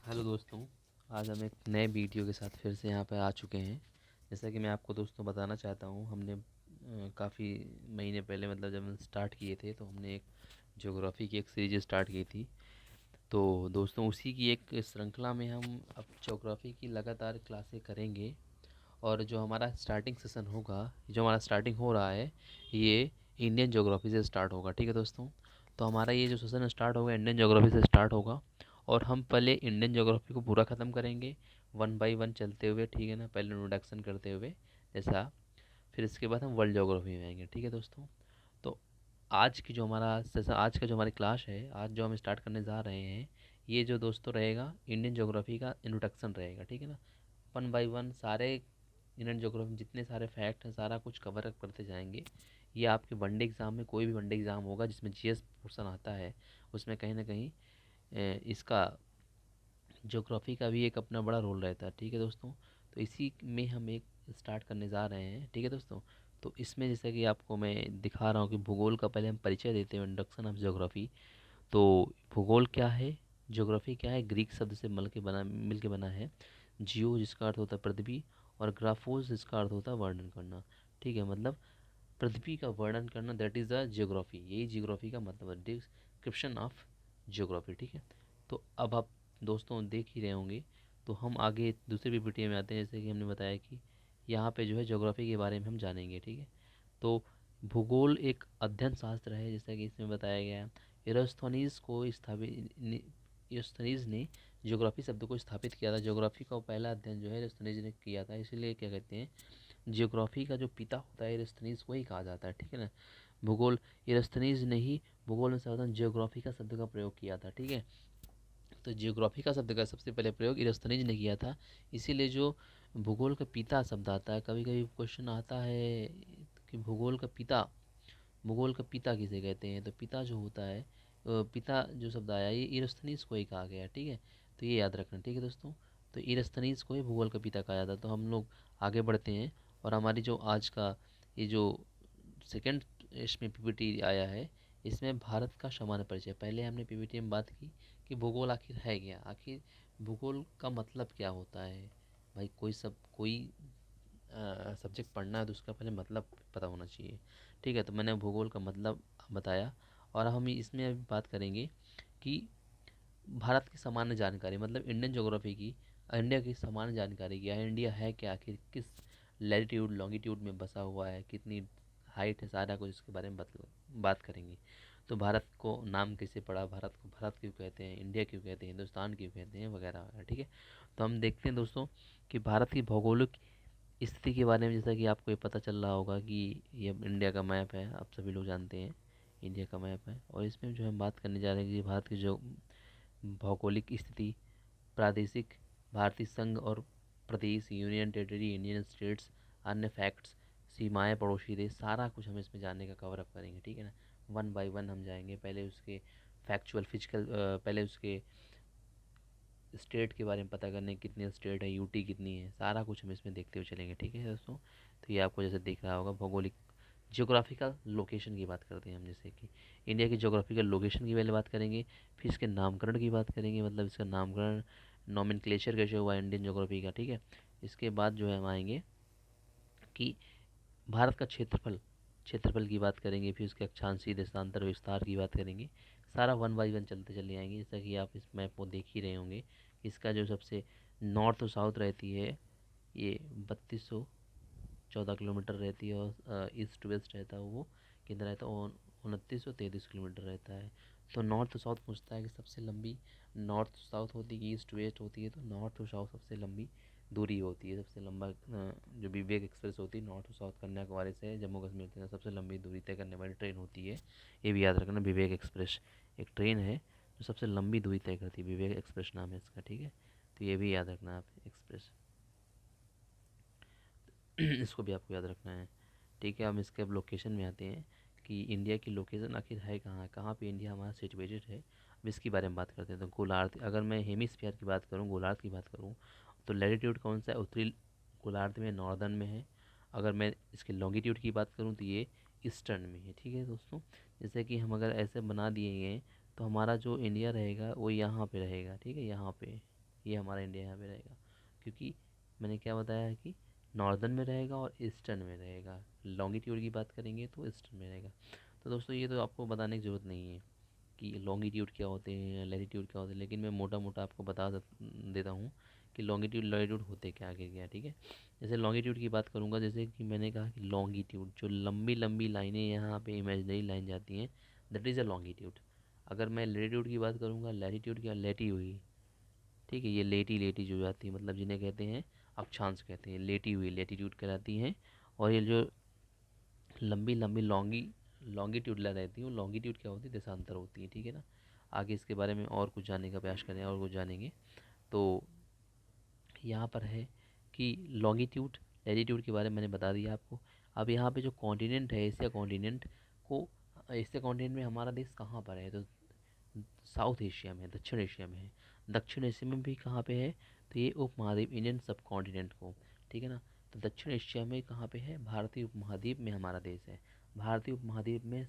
Hello दोस्तों। आज हम एक नए वीडियो के साथ फिर से यहाँ पर आ चुके हैं। जैसा कि मैं आपको दोस्तों बताना चाहता हूँ, हमने काफ़ी महीने पहले मतलब जब हम स्टार्ट किए थे तो हमने एक ज्योग्राफी की एक सीरीज स्टार्ट की थी। तो दोस्तों उसी की एक श्रृंखला में हम अब ज्योग्राफी की लगातार क्लासें करेंगे। और जो हमारा स्टार्टिंग सेशन होगा, जो हमारा स्टार्टिंग हो रहा है, ये इंडियन ज्योग्राफी से स्टार्ट होगा। ठीक है दोस्तों, तो हमारा ये जो सेशन स्टार्ट होगा इंडियन ज्योग्राफी से स्टार्ट होगा। और हम पहले इंडियन ज्योग्राफी को पूरा ख़त्म करेंगे, वन बाय वन चलते हुए, ठीक है ना, पहले इंट्रोडक्शन करते हुए जैसा। फिर इसके बाद हम वर्ल्ड ज्योग्राफी में आएंगे। ठीक है दोस्तों, तो आज की जो हमारा सेशन, आज का जो हमारी क्लास है, आज जो हम स्टार्ट करने जा रहे हैं, ये जो दोस्तों रहेगा इंडियन ज्योग्राफी का इंट्रोडक्शन रहेगा। ठीक है ना, वन बाय वन सारे इंडियन ज्योग्राफी में जितने सारे फैक्ट हैं सारा कुछ कवर अप करते जाएंगे। ये आपके वनडे एग्ज़ाम में, कोई भी वनडे एग्ज़ाम होगा जिसमें जीएस पोर्शन आता है, उसमें कहीं ना कहीं इसका ज्योग्राफी का भी एक अपना बड़ा रोल रहता है। ठीक है दोस्तों, तो इसी में हम एक स्टार्ट करने जा रहे हैं। ठीक है दोस्तों, तो इसमें जैसे कि आपको मैं दिखा रहा हूँ कि भूगोल का पहले हम परिचय देते हैं, इंट्रोडक्शन ऑफ ज्योग्राफी। तो भूगोल क्या है, ज्योग्राफी क्या है, ग्रीक शब्द से मिल के बना है। जियो जिसका अर्थ होता है पृथ्वी, और ग्राफोस जिसका अर्थ होता है वर्णन करना। ठीक है, मतलब पृथ्वी का वर्णन करना, दैट इज़ अ जियोग्राफी। यही जियोग्राफी का मतलब है, डिस्क्रिप्शन ऑफ जियोग्राफी। ठीक है, तो अब आप दोस्तों देख ही रहे होंगे। तो हम आगे दूसरे पीपीटी में आते हैं। जैसे कि हमने बताया कि यहाँ पे जो है ज्योग्राफी के बारे में हम जानेंगे। ठीक है, तो भूगोल एक अध्ययन शास्त्र है, जैसा कि इसमें बताया गया है। इरास्टोनीज को इरास्टोनीज ने ज्योग्राफी शब्द को स्थापित किया था। ज्योग्राफी का पहला अध्ययन जो है इरास्टोनीज ने किया था, इसीलिए क्या कहते हैं, ज्योग्राफी का जो पिता होता है इरास्टोनीज को ही कहा जाता है। ठीक है ना, भूगोल इरास्टोनीज ने ही भूगोल में सर्वप्रथम ज्योग्राफी का शब्द का प्रयोग किया था। ठीक है, तो जियोग्राफी का शब्द का सबसे पहले प्रयोग इरास्टोनीज ने किया था। इसीलिए जो भूगोल का पिता शब्द आता है, कभी कभी क्वेश्चन आता है कि भूगोल का पिता किसे कहते हैं, तो पिता जो होता है, पिता जो शब्द आया ये इरास्टोनीज को ही कहा गया। ठीक है, तो ये याद रखना। ठीक है दोस्तों, तो इरास्टोनीज को ही भूगोल का पिता कहा जाता है। तो हम लोग आगे बढ़ते हैं, और हमारी जो आज का ये जो सेकंड इसमें पीपीटी आया है, इसमें भारत का सामान्य परिचय। पहले हमने पीपीटी में बात की कि भूगोल आखिर है क्या, आखिर भूगोल का मतलब क्या होता है। भाई कोई सब्जेक्ट पढ़ना है तो उसका पहले मतलब पता होना चाहिए। ठीक है, तो मैंने भूगोल का मतलब बताया। और हम इसमें अभी बात करेंगे कि भारत की सामान्य जानकारी, मतलब इंडियन ज्योग्राफी की, इंडिया की सामान्य जानकारी क्या है, इंडिया है क्या, आखिर किस लैटिट्यूड लॉन्गिट्यूड में बसा हुआ है, कितनी हाइट है, सारा कुछ इसके बारे में बात करेंगे। तो भारत को नाम कैसे पड़ा, भारत को भारत क्यों कहते हैं, इंडिया क्यों कहते हैं, हिंदुस्तान क्यों कहते हैं, वगैरह वगैरह। ठीक है, तो हम देखते हैं दोस्तों कि भारत की भौगोलिक स्थिति के बारे में। जैसा कि आपको ये पता चल रहा होगा कि ये इंडिया का मैप है, आप सभी लोग जानते हैं इंडिया का मैप है। और इसमें जो हम बात करने जा रहे हैं कि भारत की जो भौगोलिक स्थिति, प्रादेशिक, भारतीय संघ और प्रदेश, यूनियन टेरिटरी, इंडियन स्टेट्स, अन्य फैक्ट्स, सीमाएं, पड़ोसी देश, सारा कुछ हम इसमें जानने का कवर अप करेंगे। ठीक है ना, वन बाय वन हम जाएंगे। पहले उसके फैक्चुअल फिजिकल, पहले उसके स्टेट के बारे में पता करने, कितने स्टेट है, यूटी कितनी है, सारा कुछ हम इसमें देखते हुए चलेंगे। ठीक है दोस्तों, तो ये आपको जैसे दिख रहा होगा भौगोलिक ज्योग्राफिकल लोकेशन की बात करते हैं हम। जैसे कि इंडिया की ज्योग्राफिकल लोकेशन की पहले बात करेंगे, फिर इसके नामकरण की बात करेंगे, मतलब इसका नामकरण, नॉमेनक्लेचर कैसे हुआ इंडियन ज्योग्राफी का। ठीक है, इसके बाद जो है हम आएंगे कि भारत का क्षेत्रफल, क्षेत्रफल की बात करेंगे, फिर उसके अक्षांशीय देशांतर विस्तार की बात करेंगे। सारा वन बाई वन चलते चले आएंगे। जैसा कि आप इस मैप को देख ही रहे होंगे, इसका जो सबसे नॉर्थ और साउथ रहती है, ये 3214 किलोमीटर रहती है, और ईस्ट टू वेस्ट रहता है वो कितना रहता है, 2933 किलोमीटर रहता है। तो नॉर्थ टू साउथ पूछता है कि सबसे लंबी नॉर्थ टू साउथ होती है, ईस्ट टू वेस्ट होती है, तो नॉर्थ टू साउथ सबसे लंबी दूरी होती है। सबसे लंबा जो विवेक एक्सप्रेस होती है, नॉर्थ टू साउथ कन्याकुमारी से जम्मू कश्मीर तक सबसे लंबी दूरी तय करने वाली ट्रेन होती है। ये भी याद रखना, विवेक एक्सप्रेस एक ट्रेन है जो सबसे लंबी दूरी तय करती है, विवेक एक्सप्रेस नाम है इसका। ठीक है, तो ये भी याद रखना आप, एक्सप्रेस इसको भी आपको याद रखना है। ठीक है, हम इसके अब लोकेशन में आते हैं कि इंडिया की लोकेशन आखिर है कहाँ, कहाँ पे इंडिया हमारा सिचुएटेड है। अब इसके बारे में बात करते हैं। तो गोलार्ध, अगर मैं हेमिस्फीयर की बात करूँ, गोलार्ध की बात करूँ, तो लैटिट्यूड कौन सा है, उत्तरी गोलार्ध में, नॉर्दर्न में है। अगर मैं इसके लॉन्गिट्यूड की बात करूँ तो ये ईस्टर्न में है। ठीक है दोस्तों, जैसे कि हम अगर ऐसे बना दिए हैं तो हमारा जो इंडिया रहेगा वो यहाँ पे रहेगा। ठीक है, यहाँ पे ये हमारा इंडिया यहाँ पे रहेगा, क्योंकि मैंने क्या बताया है कि नॉर्दर्न में रहेगा और ईस्टर्न में रहेगा। लॉन्गिट्यूड की बात करेंगे तो ईस्टर्न में रहेगा। तो दोस्तों ये तो आपको बताने की ज़रूरत नहीं है कि लॉन्गिट्यूड क्या होते हैं, लैटिट्यूड क्या होते हैं, लेकिन मैं मोटा मोटा आपको देता हूँ कि लॉन्गिट्यूड लैटिट्यूड होते क्या आगे क्या, ठीक है। जैसे लॉन्गिट्यूड की बात करूँगा, जैसे कि मैंने कहा कि लॉन्गिट्यूड जो लंबी लंबी लाइनें यहाँ पे इमेजिनरी लाइन जाती हैं, दैट इज़ अ लॉन्गिट्यूड। अगर मैं लैटिट्यूड की बात करूँगा, लैटिट्यूड क्या, लेटी हुई, ठीक है, ये लेटी लेटी जो जाती है, मतलब जिन्हें कहते हैं अक्षांश कहते हैं, लेटी हुई लैटिट्यूड कहलाती हैं। और ये जो लंबी लंबी लॉन्गिट्यूड रहती है, वो लॉन्गिट्यूड क्या होती है, देशांतर होती है, ठीक है ना। आगे इसके बारे में और कुछ जानने का प्रयास करें और कुछ जानेंगे। तो यहाँ पर है कि लॉन्गिट्यूड लैटिट्यूड के बारे में मैंने बता दिया आपको। अब यहाँ पे जो कॉन्टिनेंट है, एशिया कॉन्टिनेंट को, एशिया कॉन्टिनेंट में हमारा देश कहाँ पर है, तो साउथ एशिया में, दक्षिण एशिया में है। दक्षिण एशिया में भी कहाँ पे है, तो ये उपमहाद्वीप, इंडियन सब कॉन्टिनेंट को, ठीक है ना। तो दक्षिण एशिया में कहाँ पे है, भारतीय उपमहाद्वीप में हमारा देश है। भारतीय उपमहाद्वीप में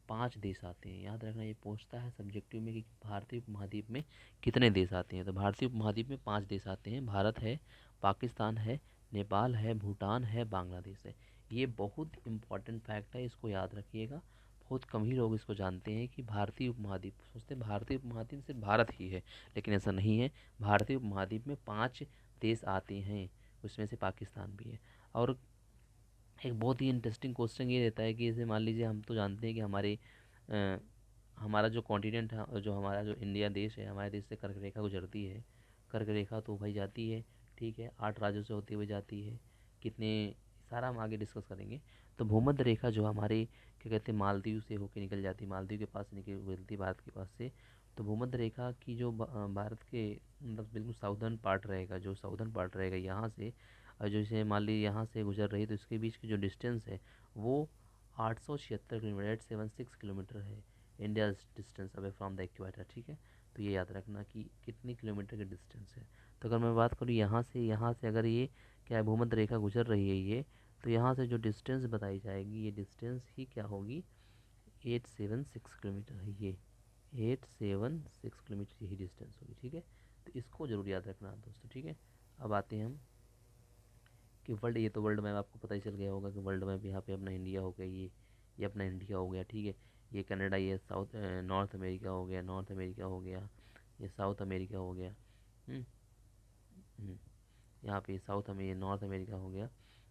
5 देश आते हैं, याद रखना, ये पूछता है सब्जेक्टिव में कि भारतीय उपमहाद्वीप में कितने देश आते हैं। तो भारतीय उपमहाद्वीप में 5 देश आते हैं, भारत है, पाकिस्तान है, नेपाल है, भूटान है, बांग्लादेश है। ये बहुत इंपॉर्टेंट फैक्ट है, इसको याद रखिएगा। बहुत कम ही लोग इसको जानते हैं कि भारतीय उपमहाद्वीप, सोचते हैं भारतीय उपमहाद्वीप सिर्फ भारत ही है, लेकिन ऐसा नहीं है। भारतीय उपमहाद्वीप में 5 देश आते हैं, उसमें से पाकिस्तान भी है। और एक बहुत ही इंटरेस्टिंग क्वेश्चन ये रहता है कि जैसे मान लीजिए, हम तो जानते हैं कि अ, हमारा जो कॉन्टिनेंट है, जो हमारा जो इंडिया देश है, हमारे देश से कर्क रेखा गुजरती है। कर्क रेखा तो भाई जाती है, ठीक है, 8 राज्यों से होती हुई जाती है। कितने, सारा हम आगे डिस्कस करेंगे। तो भूमध्य रेखा जो हमारे क्या कहते हैं, मालदीव से होकर निकल जाती है, मालदीव के पास से निकल गुजरती है, भारत के पास से। तो भूमध्य रेखा की जो भारत के मतलब बिल्कुल साउदर्न पार्ट रहेगा, जो साउदर्न पार्ट रहेगा यहाँ से, और जैसे मान लीजिए यहाँ से गुजर रही है, तो इसके बीच की जो डिस्टेंस है वो 876 किलोमीटर, 876 किलोमीटर है। India distance away from the equator, ठीक है। तो ये याद रखना कि कितनी किलोमीटर की डिस्टेंस है। तो अगर मैं बात करूँ यहाँ से अगर ये क्या है, भूमध्य रेखा गुजर रही है ये, तो यहाँ से जो डिस्टेंस बताई जाएगी, ये डिस्टेंस ही क्या होगी, 876 किलोमीटर है ये, 876 किलोमीटर यही डिस्टेंस होगी, ठीक है। तो इसको ज़रूर याद रखना दोस्तों, ठीक है। अब आते हैं हम कि वर्ल्ड, ये तो वर्ल्ड मैप आपको पता ही चल गया होगा कि वर्ल्ड मैप यहाँ पे अपना इंडिया हो गया, ये अपना इंडिया हो गया, ठीक है। ये कनाडा, ये साउथ नॉर्थ अमेरिका हो गया, नॉर्थ अमेरिका हो गया, ये साउथ अमेरिका हो गया। हम्म, हम्म, यहाँ पे साउथ अमेरिका, नॉर्थ अमेरिका हो गया।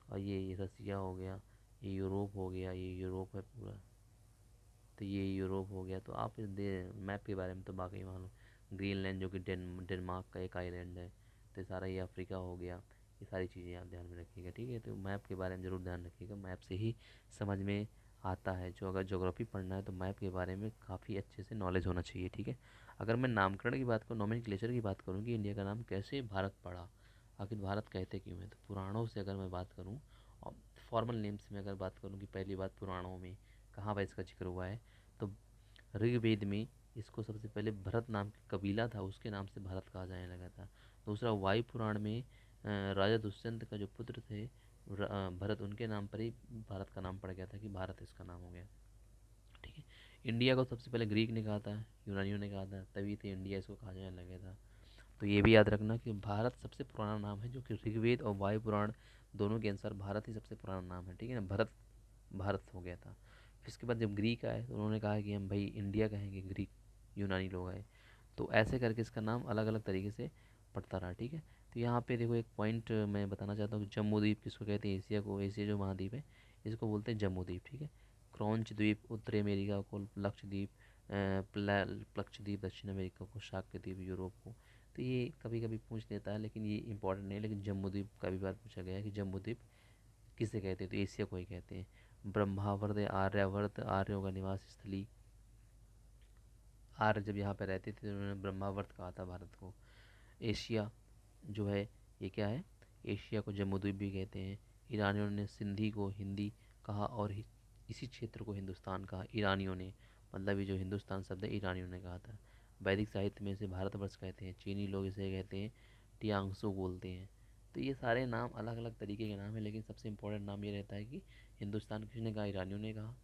और ये रसिया हो गया, ये यूरोप हो गया, ये यूरोप है पूरा। तो ये यूरोप हो गया। तो आप इस मैप के बारे में तो बाकी मालूम, ग्रीनलैंड जो कि डेनमार्क का एक आइलैंड है। तो ये सारा ये अफ्रीका हो गया। ये सारी चीज़ें आप ध्यान में रखिएगा, ठीक है। तो मैप के बारे में ज़रूर ध्यान रखिएगा, मैप से ही समझ में आता है। जो अगर ज्योग्राफी पढ़ना है तो मैप के बारे में काफ़ी अच्छे से नॉलेज होना चाहिए, ठीक है। अगर मैं नामकरण की बात करूँ, नोमेनक्लेचर की बात करूँ कि इंडिया का नाम कैसे भारत पड़ा, आखिर भारत कहते क्यों है, तो पुराणों से अगर मैं बात करूँ और फॉर्मल नेम्स में अगर बात करूँ कि पहली बात पुराणों में कहाँ पर इसका जिक्र हुआ है, तो ऋग्वेद में इसको सबसे पहले भरत नाम का कबीला था, उसके नाम से भारत कहा जाने लगा था। दूसरा, वायु पुराण में राजा दुष्यंत का जो पुत्र थे भरत, उनके नाम पर ही भारत का नाम पड़ गया था कि भारत इसका नाम हो गया, ठीक है। इंडिया को सबसे पहले ग्रीक ने कहा था, यूनानियों ने कहा था, तभी तो इंडिया इसको कहा जाने लगा था। तो ये भी याद रखना कि भारत सबसे पुराना नाम है, जो कि ऋग्वेद और वायु पुराण दोनों के अनुसार भारत ही सबसे पुराना नाम है, ठीक है ना। भरत भारत हो गया था। फिर इसके बाद जब ग्रीक आए तो उन्होंने कहा कि हम भाई इंडिया कहेंगे, ग्रीक यूनानी लोग आए। तो ऐसे करके इसका नाम अलग अलग तरीके से पड़ता रहा, ठीक है। तो यहाँ पे देखो एक पॉइंट मैं बताना चाहता हूँ कि जम्बूद्वीप किसको कहते हैं, एशिया को, एशिया जो महाद्वीप है इसको बोलते हैं जम्बूद्वीप, ठीक है। क्रॉन्च द्वीप उत्तरी अमेरिका को, लक्षद्वीप लक्षद्वीप दक्षिण अमेरिका को, शाक्य यूरोप को। तो ये कभी कभी पूछ लेता है, लेकिन ये इंपॉर्टेंट नहीं है। लेकिन जम्बूद्वीप का भी बार पूछा गया है कि जम्बूद्वीप किसे कहते हैं, तो एशिया को ही कहते हैं। ब्रह्मावर्त आर्यावर्त, आर्यों का निवास स्थली, आर्य जब यहाँ पे रहते थे तो उन्होंने ब्रह्मावर्त कहा था भारत को। एशिया जो है ये क्या है, एशिया को जम्बूद्वीप भी कहते हैं। ईरानियों ने सिंधी को हिंदी कहा और इसी क्षेत्र को हिंदुस्तान कहा, ईरानियों ने, मतलब ये जो हिंदुस्तान शब्द है ईरानियों ने कहा था। वैदिक साहित्य में इसे भारतवर्ष कहते हैं, चीनी लोग इसे कहते हैं टियांगसू बोलते हैं। तो ये सारे नाम अलग अलग तरीके के नाम हैं, लेकिन सबसे इम्पोर्टेंट नाम ये रहता है कि हिंदुस्तान किसने कहा, ईरानियों ने कहा।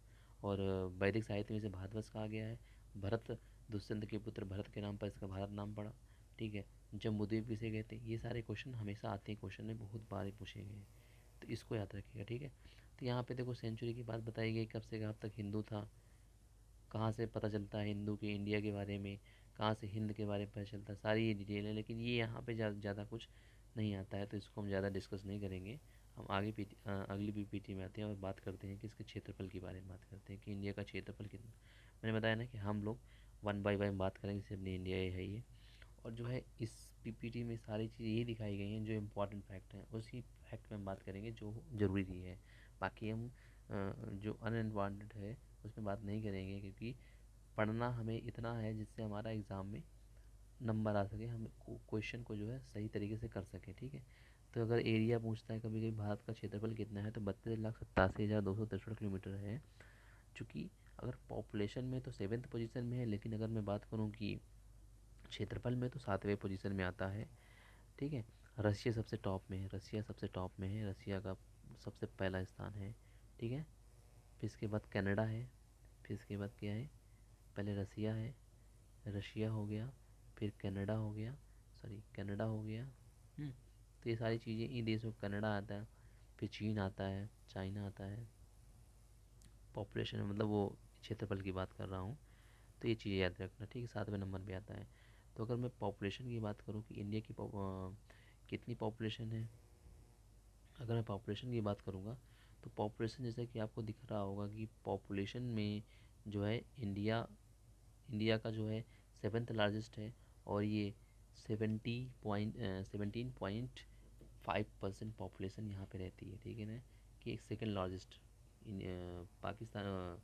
और वैदिक साहित्य में इसे भारतवर्ष कहा गया है। भरत, दुष्यंत के पुत्र भरत के नाम पर इसका भारत नाम पड़ा, ठीक है। जम्बूद्वीप किसे कहते हैं, ये सारे क्वेश्चन हमेशा आते हैं, क्वेश्चन में बहुत बार ही पूछे गए हैं, तो इसको याद रखिएगा, ठीक है। तो यहाँ पे देखो सेंचुरी की बात बताई गई, कब से कब तक हिंदू था, कहाँ से पता चलता है हिंदू के इंडिया के बारे में, कहाँ से हिंद के बारे में पता चलता है, सारी ये डिटेल है, लेकिन ये यहाँ पे ज़्यादा कुछ नहीं आता है, तो इसको हम ज़्यादा डिस्कस नहीं करेंगे। हम आगे अगली पीपीटी में आते हैं और बात करते हैं कि इसके क्षेत्रफल के बारे में बात करते हैं कि इंडिया का क्षेत्रफल कितना। मैंने बताया ना कि हम लोग वन बाय वन बात करेंगे, जैसे अपनी इंडिया ये है ये, और जो है इस पीपीटी में सारी चीज़ें ये दिखाई गई हैं जो इम्पोर्टेंट फैक्ट हैं, उसी फैक्ट में हम बात करेंगे जो ज़रूरी है। बाकी हम जो अनइम्पॉर्टेंट है उसमें बात नहीं करेंगे, क्योंकि पढ़ना हमें इतना है जिससे हमारा एग्ज़ाम में नंबर आ सके, हम क्वेश्चन को जो है सही तरीके से कर सकें, ठीक है। तो अगर एरिया पूछता है कभी कभी भारत का क्षेत्रफल कितना है, तो 32,87,263 किलोमीटर है। चूँकि अगर पॉपुलेशन में तो 7th पोजीशन में है, लेकिन अगर मैं बात करूँ कि क्षेत्रफल में तो 7वें पोजीशन में आता है, ठीक है। रसिया सबसे टॉप में है, रसिया सबसे टॉप में है, रसिया का सबसे पहला स्थान है, ठीक है। फिर इसके बाद कनाडा है, फिर इसके बाद क्या है, पहले रसिया है, रशिया हो गया, फिर कनाडा हो गया, सॉरी कनाडा हो गया। तो ये सारी चीज़ें इन देशों, कनाडा आता है, फिर चीन आता है, चाइना आता है। पॉपुलेशन मतलब वो क्षेत्रफल की बात कर रहा हूँ, तो ये चीज़ें याद रखना, ठीक है। 7वें नंबर पे आता है। तो अगर मैं पॉपुलेशन की बात करूँ कि इंडिया की कितनी पॉपुलेशन है, अगर मैं पॉपुलेशन की बात करूँगा तो पॉपुलेशन जैसे कि आपको दिख रहा होगा कि पॉपुलेशन में जो है इंडिया इंडिया का जो है 7th लार्जेस्ट है, और ये 17.5% पॉपुलेशन यहाँ पे रहती है, ठीक है ना। कि एक सेकेंड लार्जेस्ट पाकिस्तान,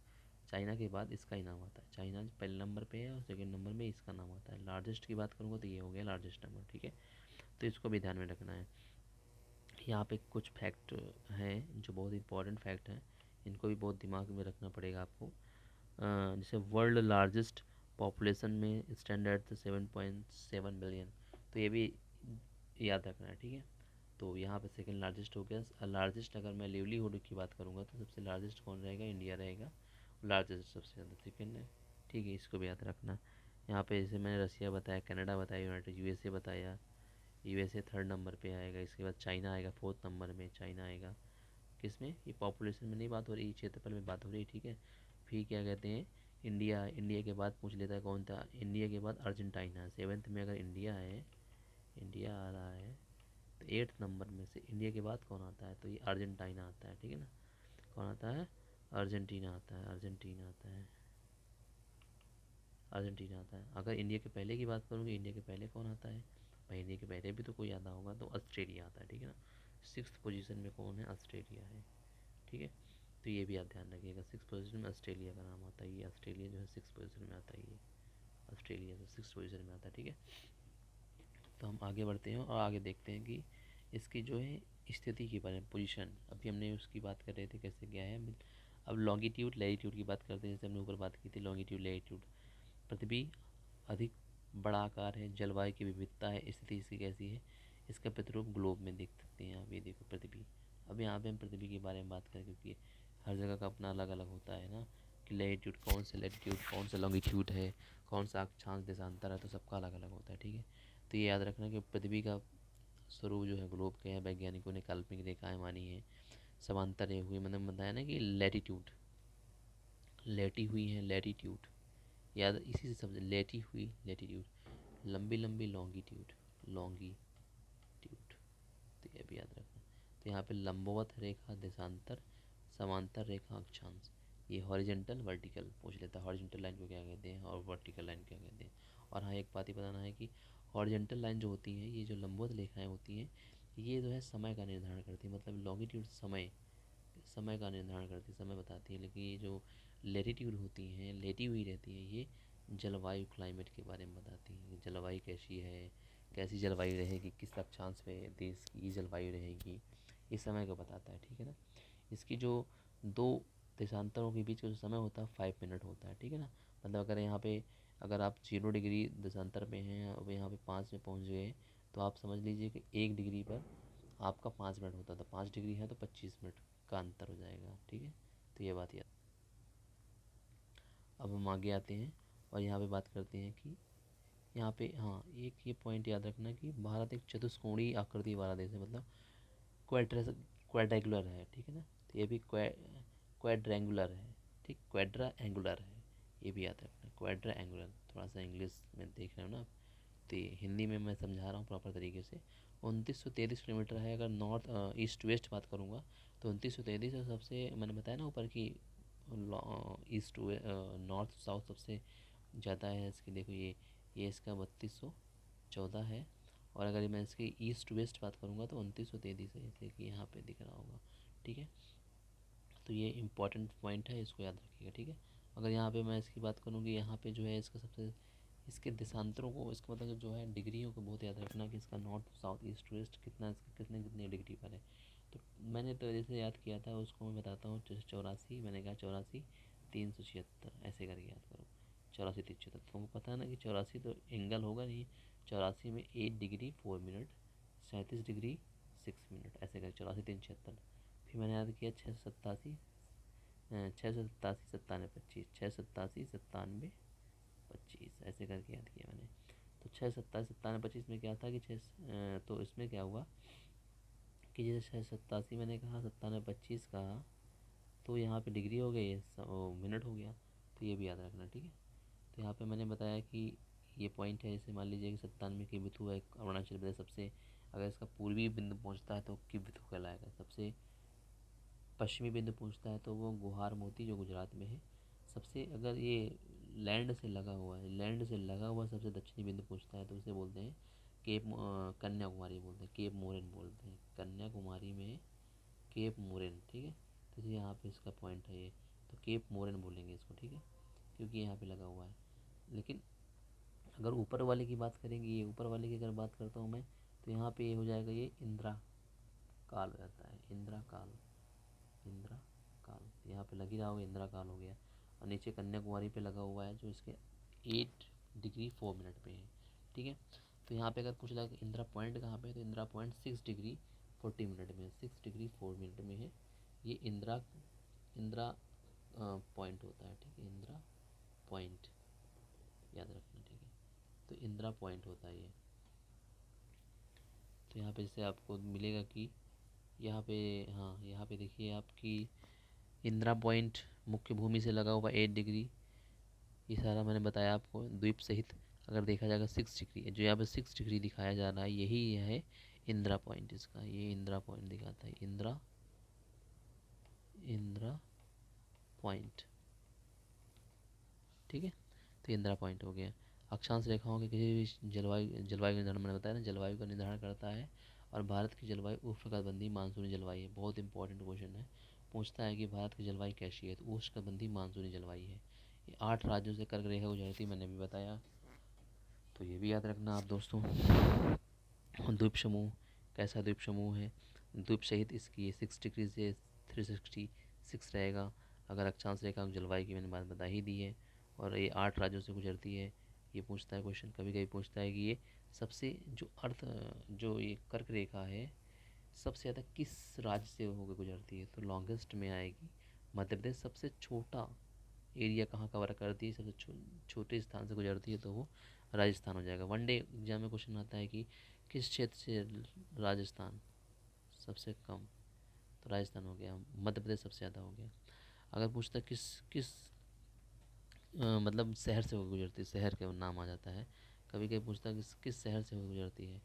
चाइना के बाद इसका ही नाम आता है, चाइना पहले नंबर पे है और सेकेंड नंबर में इसका नाम आता है। लार्जेस्ट की बात करूँगा तो ये हो गया लार्जेस्ट नंबर, ठीक है। तो इसको भी ध्यान में रखना है। यहाँ पे कुछ फैक्ट हैं जो बहुत इंपॉर्टेंट फैक्ट हैं, इनको भी बहुत दिमाग में रखना पड़ेगा आपको। जैसे वर्ल्ड लार्जेस्ट पॉपुलेशन में स्टैंडर्ड 7.7 बिलियन, तो ये भी याद रखना है, ठीक है। तो यहाँ पे सेकंड लार्जेस्ट हो गया। लार्जेस्ट अगर मैं लिवलीहुड की बात करूँगा तो सबसे लार्जेस्ट कौन रहेगा, इंडिया रहेगा, लार्जेस्ट सबसे ज़्यादा सेकंड है, ठीक है। इसको भी याद रखना। यहाँ पे जैसे मैंने रसिया बताया, कनाडा बताया, यूनाइटेड यूएसए बताया, यूएसए थर्ड नंबर पे आएगा, इसके बाद चाइना आएगा, फोर्थ नंबर में चाइना आएगा। किसमें, ये पॉपुलेशन में नहीं बात हो रही, क्षेत्रफल में बात हो रही है, ठीक है। फिर क्या कहते हैं, इंडिया, इंडिया के बाद पूछ लेता है कौन था, इंडिया के बाद अर्जेंटीना, 7th में अगर इंडिया है, इंडिया आ रहा है, तो 8th नंबर में से इंडिया के बाद कौन आता है, तो ये अर्जेंटीना आता है, ठीक है ना। कौन आता है, अर्जेंटीना आता है, अर्जेंटीना आता है, अर्जेंटीना आता है। अगर इंडिया के पहले की बात करूँगी, इंडिया के पहले कौन आता है, भाई इंडिया के पहले भी तो कोई आता होगा, तो ऑस्ट्रेलिया आता है, ठीक है ना। 6th पोजीशन में कौन है, ऑस्ट्रेलिया है, ठीक है। तो ये भी आप ध्यान रखिएगा, 6th पोजीशन में ऑस्ट्रेलिया का नाम आता है, ये ऑस्ट्रेलिया जो है 6th पोजीशन में आता है, ये ऑस्ट्रेलिया जो 6th पोजीशन में आता है, ठीक है। तो हम आगे बढ़ते हैं और आगे देखते हैं कि इसकी जो है स्थिति के बारे में, पोजीशन, अभी हमने उसकी बात कर रहे थे कैसे क्या है। अब लॉन्गिट्यूड लैटिट्यूड की बात करते हैं, जैसे हमने ऊपर बात की थी लॉन्गिट्यूड लैटिट्यूड। पृथ्वी अधिक बड़ा आकार है, जलवायु की विविधता है, स्थिति इसकी कैसी है, इसका प्रतिरूप ग्लोब में देख सकते हैं आप, ये देखो पृथ्वी। अब यहाँ पे हम पृथ्वी के बारे में बात करें, क्योंकि हर जगह का अपना अलग अलग होता है ना, कि लैटिट्यूड कौन सा, लैटिट्यूड कौन सा, लॉन्गिट्यूड है कौन सा, अक्षांश देशांतर है, तो सबका अलग अलग होता है, ठीक है। तो ये याद रखना कि पृथ्वी का स्वरूप जो है ग्लोब के हैं, वैज्ञानिकों ने काल्पनिक रेखाएं मानी हैं, समांतर हुई, मैंने बताया ना कि लैटिट्यूड, लेटी हुई है लैटिट्यूड, याद इसी से समझ, लेटी हुई लैटिट्यूड, लंबी लंबी लॉन्गिट्यूड, लॉन्गिट्यूड, तो ये भी याद रखना। तो यहाँ पे लंबवत रेखा देशांतर, समांतर रेखा अक्षांश, ये हॉरिजेंटल वर्टिकल पूछ लेता है, हॉरिजेंटल लाइन को क्या कहते हैं और वर्टिकल लाइन क्या कहते हैं। और हाँ एक बात ही बताना है कि हॉरिजेंटल लाइन जो होती हैं, ये जो लंबवत रेखाएं होती हैं, ये जो है समय का निर्धारण करती है, मतलब लॉन्गिट्यूड समय, समय का निर्धारण करती है, समय बताती है। लेकिन ये जो लेटीट्यूड होती हैं, लेटी हुई रहती हैं, ये जलवायु क्लाइमेट के बारे में बताती हैं कि जलवायु कैसी है, कैसी जलवायु रहेगी, किस अक्षांश पे देश की जलवायु रहेगी, ये समय को बताता है, ठीक है ना। इसकी जो दो देशांतरों के बीच का जो समय होता है 5 मिनट होता है, ठीक है ना। मतलब अगर यहाँ पे, अगर आप 0 डिग्री देशांतर पे हैं और यहाँ पे 5 में पहुँच गए, तो आप समझ लीजिए कि 1 डिग्री पर आपका 5 मिनट होता था, 5 डिग्री है तो 25 मिनट का अंतर हो जाएगा, ठीक है। तो ये बात याद। अब हम आगे आते हैं और यहाँ पे बात करते हैं कि यहाँ पे हाँ एक ये पॉइंट याद रखना कि भारत एक चतुष्कोणीय आकृति वाला देश है, मतलब क्वाड्रेस क्वाड्रेंगुलर है, ठीक है ना। तो ये भी क्वाड्रेंगुलर है, ठीक, क्वाड्रा एंगुलर है, ये भी याद रखना, क्वाड्रा एंगुलर। थोड़ा सा इंग्लिश में देख रहे हो ना आप, तो हिंदी में मैं समझा रहा हूँ प्रॉपर तरीके से। 2933 किलोमीटर है। अगर नॉर्थ ईस्ट वेस्ट बात करूँगा तो 2933, और सबसे मैंने बताया ना ऊपर कि ईस्ट नॉर्थ साउथ सबसे ज़्यादा है इसकी, देखो ये इसका 3214 है। और अगर मैं इसकी ईस्ट वेस्ट बात करूँगा तो 2933 है, जैसे कि यहाँ पे दिख रहा होगा, ठीक है। तो ये इंपॉर्टेंट पॉइंट है, इसको याद रखिएगा, ठीक है। अगर यहाँ पे मैं इसकी बात करूँ कि यहाँ पे जो है इसका सबसे, इसके देशांतरों को, इसका मतलब जो है डिग्रियों को बहुत याद रखना कि इसका नॉर्थ साउथ ईस्ट वेस्ट कितना, इसका कितने कितने डिग्री पर है। तो मैंने तो जैसे याद किया था उसको मैं बताता हूँ, 84, मैंने कहा 84 376 ऐसे करके याद करो, 84 376। तुमको पता है ना कि 84 तो एंगल होगा नहीं, 84 में 8 डिग्री 4 मिनट, 37 डिग्री 6 मिनट, ऐसे कर 84 376। फिर मैंने याद किया 6 सत्तासी 6 सत्तासी 97 25, 6 सत्तासी 97 25 ऐसे करके याद किया मैंने। तो 6 सत्तासी 97 25 में क्या था कि तो इसमें क्या हुआ कि जैसे 6 सत्तासी मैंने कहा, 97 25 कहा, तो यहाँ पे डिग्री हो गई, मिनट हो गया। तो ये भी याद रखना, ठीक है। तो यहाँ पे मैंने बताया कि ये पॉइंट है, जैसे मान लीजिए कि 97 की बिथु है अरुणाचल प्रदेश, सबसे अगर इसका पूर्वी बिंदु पहुँचता है तो की बिथु कहलाएगा, सबसे पश्चिमी बिंदु पहुँचता है तो वो गुहार मोती जो गुजरात में है। सबसे अगर ये लैंड से लगा हुआ है, लैंड से लगा हुआ सबसे दक्षिणी बिंदु पहुँचता है तो उसे बोलते हैं कन्याकुमारी बोलते हैं, केप मोरेन बोलते हैं, कन्याकुमारी में केप मोरेन, ठीक है। तो यहाँ पे इसका पॉइंट है ये, तो केप मोरेन बोलेंगे इसको, ठीक है, क्योंकि यहाँ पे लगा हुआ है। लेकिन अगर ऊपर वाले की बात करेंगे, ये ऊपर वाले की अगर बात करता हूँ मैं, तो यहाँ पे ये हो जाएगा, ये इंदिरा काल हो जाता है, इंदिरा काल, इंदिरा काल यहाँ पे लग ही रहा होगा, इंदिरा काल हो गया। और नीचे कन्याकुमारी पे लगा हुआ है जो इसके 8 डिग्री 4 मिनट पे है, ठीक है। तो यहाँ पे अगर पूछ लगा कि इंदिरा पॉइंट कहाँ पे है, तो इंदिरा पॉइंट 6 डिग्री 40 मिनट में, 6 डिग्री 4 मिनट में है। ये इंदिरा इंदिरा पॉइंट होता है, ठीक है, इंदिरा पॉइंट याद रखना, ठीक है। तो इंदिरा पॉइंट होता है ये। तो यहाँ पे जैसे आपको मिलेगा कि यहाँ पे, हाँ यहाँ पे देखिए आपकी इंदिरा पॉइंट मुख्य भूमि से लगा हुआ 8 डिग्री, ये सारा मैंने बताया आपको, द्वीप सहित अगर देखा जाएगा 6 डिग्री है, जो यहाँ पे 6 डिग्री दिखाया जा रहा है यही है इंदिरा पॉइंट इसका, ये इंदिरा पॉइंट दिखाता है, इंदिरा इंदिरा पॉइंट, ठीक है। तो इंदिरा पॉइंट हो गया। अक्षांश रेखाओं के किसी भी जलवायु जलवायु का निर्धारण, मैंने बताया ना, जलवायु का निर्धारण करता है। और भारत की जलवायु उष्णकटिबंधीय मानसूनी जलवायु है, बहुत इंपॉर्टेंट क्वेश्चन है, पूछता है कि भारत की जलवायु कैसी है, तो उष्णकटिबंधीय मानसूनी जलवायु है। ये 8 राज्यों से कर्क रेखा गुजरती, मैंने भी बताया, तो ये भी याद रखना आप दोस्तों। द्वीप समूह, कैसा द्वीप समूह है, द्वीप सहित इसकी ये 6 डिग्री से 366 रहेगा। अगर अक्षांश रेखा जलवायु की मैंने बात बता ही दी है, और ये 8 राज्यों से गुजरती है। ये पूछता है क्वेश्चन, कभी कभी पूछता है कि ये सबसे जो जो ये कर्क रेखा है सबसे ज़्यादा किस राज्य से होकर गुजरती है, तो लॉन्गेस्ट में आएगी मध्य प्रदेश। सबसे छोटा एरिया कहाँ कवर करती है, सबसे छोटे स्थान से गुजरती है, तो वो राजस्थान हो जाएगा। वनडे एग्जाम में क्वेश्चन आता है कि किस क्षेत्र से राजस्थान सबसे कम, तो राजस्थान हो गया, मध्य प्रदेश सबसे ज़्यादा हो गया। अगर पूछता है किस किस मतलब शहर से होकर गुजरती है, शहर का नाम आ जाता है। कभी कभी पूछता है किस शहर से होकर गुजरती है,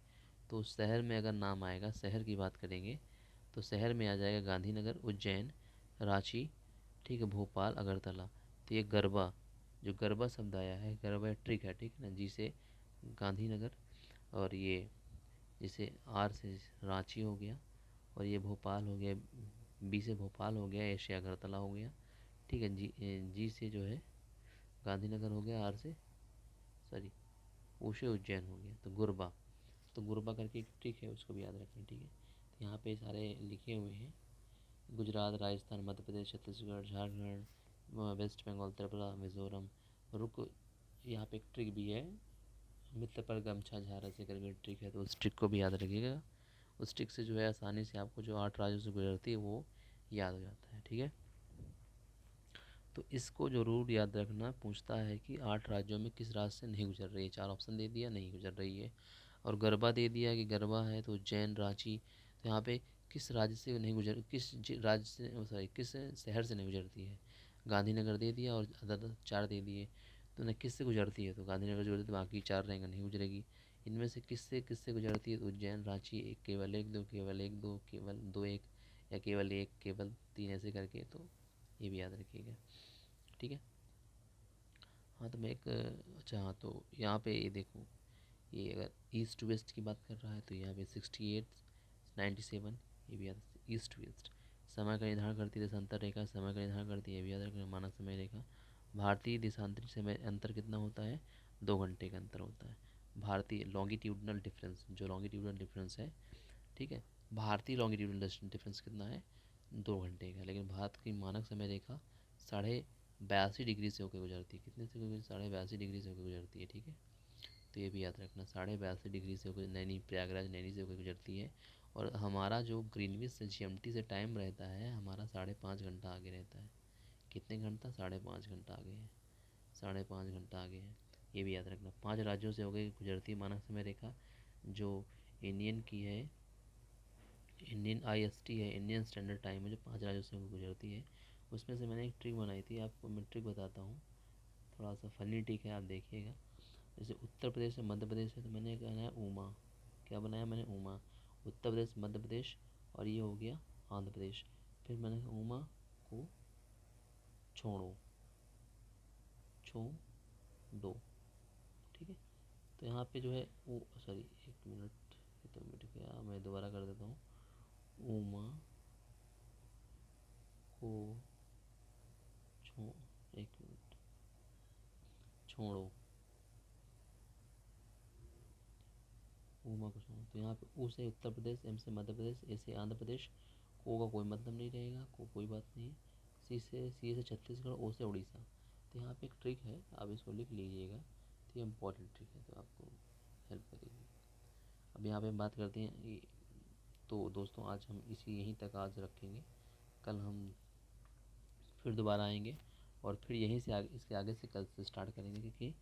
तो उस शहर में अगर नाम आएगा, शहर की बात करेंगे तो शहर में आ जाएगा गांधीनगर, उज्जैन, रांची, ठीक है, भोपाल, अगरतला। तो ये गरबा, जो गरबा शब्द आया है, गरबा ट्रिक है, ठीक है ना, जी से गांधीनगर, और ये जैसे आर से रांची हो गया, और ये भोपाल हो गया, बी से भोपाल हो गया, एशिया अगरतला हो गया, ठीक है। जी से जो है गांधीनगर हो गया, आर से सॉरी ओ से उज्जैन हो गया, तो गुरबा। तो गुरबा करके एक ट्रिक है, उसको भी याद रखना, ठीक है। तो यहाँ पे सारे लिखे हुए हैं, गुजरात, राजस्थान, मध्य प्रदेश, छत्तीसगढ़, झारखंड, वेस्ट बंगाल, त्रिपुरा, मिजोरम। रुक, यहाँ पे एक ट्रिक भी है, मित्र पर गमछा झारा से करके ट्रिक है, तो उस ट्रिक को भी याद रखिएगा। उस ट्रिक से जो है आसानी से आपको जो 8 राज्यों से गुजरती है वो याद हो जाता है, ठीक है। तो इसको ज़रूर याद रखना। पूछता है कि 8 राज्यों में किस राज्य से नहीं गुजर रही है। 4 ऑप्शन दे दिया, नहीं गुजर रही है। और गरबा दे दिया कि गरबा है तो उज्जैन, रांची। तो यहाँ पे किस राज्य से नहीं गुजर, किस राज्य से, सॉरी, किस शहर से नहीं गुजरती है। गांधीनगर दे दिया और अदर 4 दे दिए। तो न किस से गुजरती है, तो गांधीनगर गुजरती है, तो बाकी 4 रहेंगे, नहीं गुजरेगी। इनमें से किससे गुजरती है, तो उज्जैन, रांची, एक केवल एक, दो केवल एक, दो केवल दो, एक, या केवल एक, केवल 3, ऐसे करके। तो ये भी याद रखिएगा, ठीक है। हाँ तो मैं एक, अच्छा हाँ, तो यहाँ पे ये देखो, ये अगर ईस्ट वेस्ट की बात कर रहा है तो यहाँ पे 68, 97, ये भी याद। ईस्ट वेस्ट समय का निर्धारण करती है, देशांतर रेखा समय का निर्धारण करती है, ये भी याद रखना। मानक समय रेखा। भारतीय देशांतरित समय अंतर कितना होता है, 2 घंटे का अंतर होता है। भारतीय लॉन्गिट्यूडनल डिफरेंस, जो लॉन्गिट्यूडनल डिफरेंस है, ठीक है, भारतीय लॉन्गिट्यूडनल डिफरेंस कितना है, 2 घंटे का। लेकिन भारत की मानक समय रेखा 82.5 डिग्री से होकर गुजरती है। कितने से गुजरती, 82.5 डिग्री से होकर गुजरती है, ठीक है। तो ये भी याद रखना, 82.5 डिग्री से होकर नैनी, प्रयागराज नैनी से होकर गुजरती है। और हमारा जो ग्रीनविच से GMT से टाइम रहता है, हमारा 5.5 घंटा आगे रहता है। कितने घंटा, 5.5 घंटा आगे है, 5.5 घंटा आगे है। ये भी याद रखना। 5 राज्यों से होकर गुजरती है मानक समय रेखा, जो इंडियन की है, इंडियन IST है, इंडियन स्टैंडर्ड टाइम है, जो 5 राज्यों से होकर गुजरती है। उसमें से मैंने एक ट्रिक बनाई थी, आपको मैं ट्रिक बताता हूँ, थोड़ा सा फनी ट्रिक है, आप देखिएगा। जैसे उत्तर प्रदेश से मध्य प्रदेश है, तो मैंने क्या बनाया, उमा। क्या बनाया मैंने, उमा। उत्तर प्रदेश, मध्य प्रदेश, और ये हो गया आंध्र प्रदेश। फिर मैंने कहा उमा को छोड़ो, दो, ठीक है। तो यहाँ पे जो है वो, सॉरी, 1 मिनट, ये तो मिट गया, मैं दोबारा कर देता हूँ। उमा को छो, 1 मिनट, छोड़ो, उमा को छोड़ो। तो यहाँ पे ऊ से उत्तर प्रदेश, एम से मध्य प्रदेश, ए से आंध्र प्रदेश, को का कोई मतलब नहीं रहेगा, को कोई बात नहीं। सी से छत्तीसगढ़, ओ से उड़ीसा। तो यहाँ पे एक ट्रिक है, आप इसको लिख लीजिएगा, तो ये इम्पोर्टेंट ट्रिक है, तो आपको हेल्प करेगी। अब यहाँ पे हम बात करते हैं तो दोस्तों आज हम इसी यहीं तक आज रखेंगे। कल हम फिर दोबारा आएंगे और फिर यहीं से आगे, इसके आगे से कल से स्टार्ट करेंगे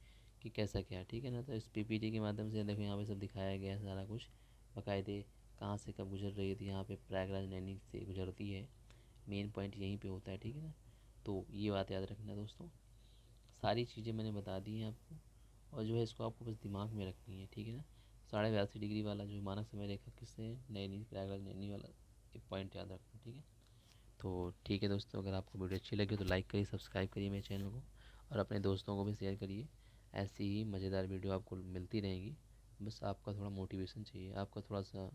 कि कैसा क्या है, ठीक है ना। तो इस PPT के माध्यम से देखो, यहाँ पे सब दिखाया गया है सारा कुछ बाकायदे, कहाँ से कब गुजर रही थी। यहाँ पे प्रयागराज नैनी से गुजरती है, मेन पॉइंट यहीं पे होता है, ठीक है ना। तो ये बात याद रखना दोस्तों, सारी चीज़ें मैंने बता दी हैं आपको, और जो है इसको आपको बस दिमाग में रखनी है, ठीक है ना। 82.5 डिग्री वाला जो मानक समय रेखा किससे, नैनी, प्रयागराज नैनी वाला, एक पॉइंट याद रखना, ठीक है। तो ठीक है दोस्तों, अगर आपको वीडियो अच्छी लगी तो लाइक करिए, सब्सक्राइब करिए मेरे चैनल को, और अपने दोस्तों को भी शेयर करिए। ऐसी ही मज़ेदार वीडियो आपको मिलती रहेंगी। बस आपका थोड़ा मोटिवेशन चाहिए, आपका थोड़ा सा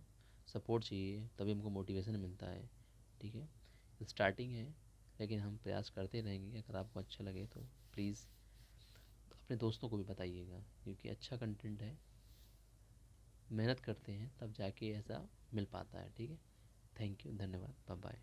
सपोर्ट चाहिए, तभी हमको मोटिवेशन मिलता है, ठीक है। स्टार्टिंग है, लेकिन हम प्रयास करते रहेंगे। अगर आपको अच्छा लगे तो प्लीज़ अपने दोस्तों को भी बताइएगा, क्योंकि अच्छा कंटेंट है, मेहनत करते हैं तब जाके ऐसा मिल पाता है, ठीक है। थैंक यू, धन्यवाद, बाय बाय।